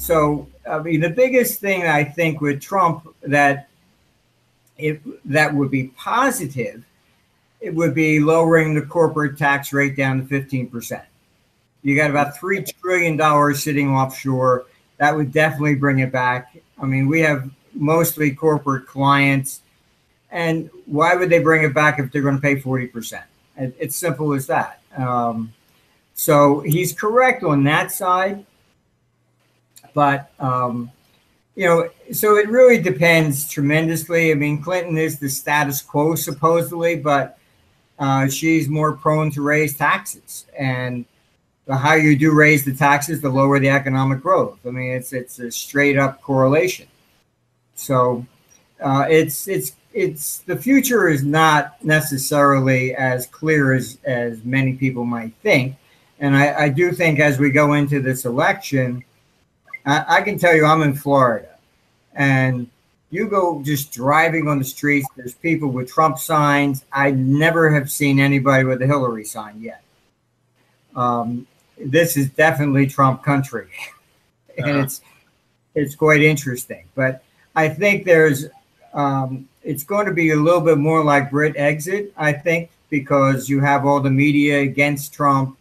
So, I mean, the biggest thing I think with Trump that would be positive, it would be lowering the corporate tax rate down to 15%. You got about $3 trillion sitting offshore. That would definitely bring it back. I mean, we have mostly corporate clients. And why would they bring it back if they're going to pay 40%? It's simple as that. So he's correct on that side. But, you know, so it really depends tremendously. I mean, Clinton is the status quo, supposedly, but she's more prone to raise taxes. And the higher you do raise the taxes, the lower the economic growth. I mean, it's a straight up correlation. So it's the future is not necessarily as clear as many people might think. And I do think as we go into this election, I can tell you I'm in Florida, and you go just driving on the streets, there's people with Trump signs. I never have seen anybody with a Hillary sign yet. This is definitely Trump country, and it's quite interesting. But I think there's it's going to be a little bit more like Brit exit, I think, because you have all the media against Trump.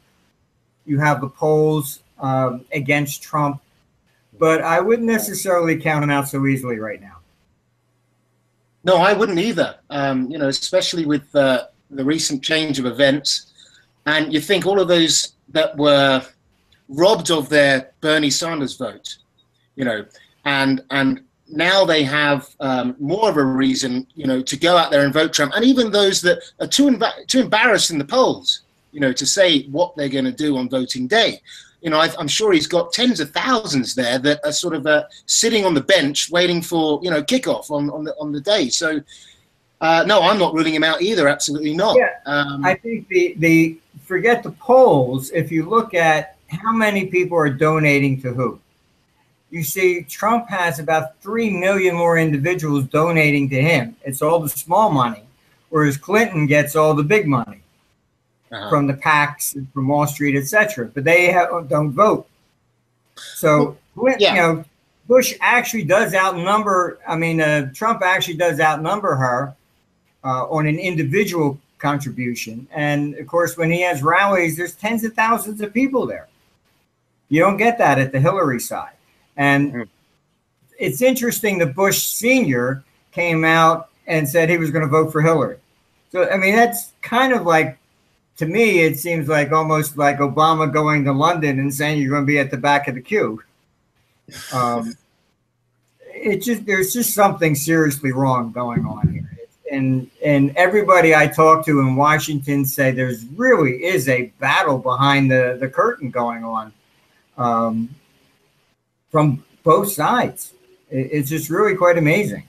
You have the polls against Trump. But I wouldn't necessarily count him out so easily right now. No, I wouldn't either. You know, especially with the recent change of events. And you think all of those that were robbed of their Bernie Sanders vote, you know, and now they have more of a reason, you know, to go out there and vote Trump. And even those that are too embarrassed in the polls, you know, to say what they're going to do on voting day. You know, I'm sure he's got tens of thousands there that are sort of sitting on the bench waiting for, you know, kickoff on the day. So, no, I'm not ruling him out either. Absolutely not. Yeah, I think the forget the polls. If you look at how many people are donating to who, you see Trump has about 3 million more individuals donating to him. It's all the small money, whereas Clinton gets all the big money. From the PACs, from Wall Street, etc. But they don't vote. So, you know, Bush actually does outnumber, I mean, Trump actually does outnumber her on an individual contribution. And, of course, when he has rallies, there's tens of thousands of people there. You don't get that at the Hillary side. And it's interesting that Bush Sr. came out and said he was going to vote for Hillary. So, I mean, that's kind of like, to me, it seems like almost like Obama going to London and saying you're going to be at the back of the queue. There's just something seriously wrong going on here. And everybody I talk to in Washington say there's really is a battle behind the curtain going on from both sides. It's just really quite amazing.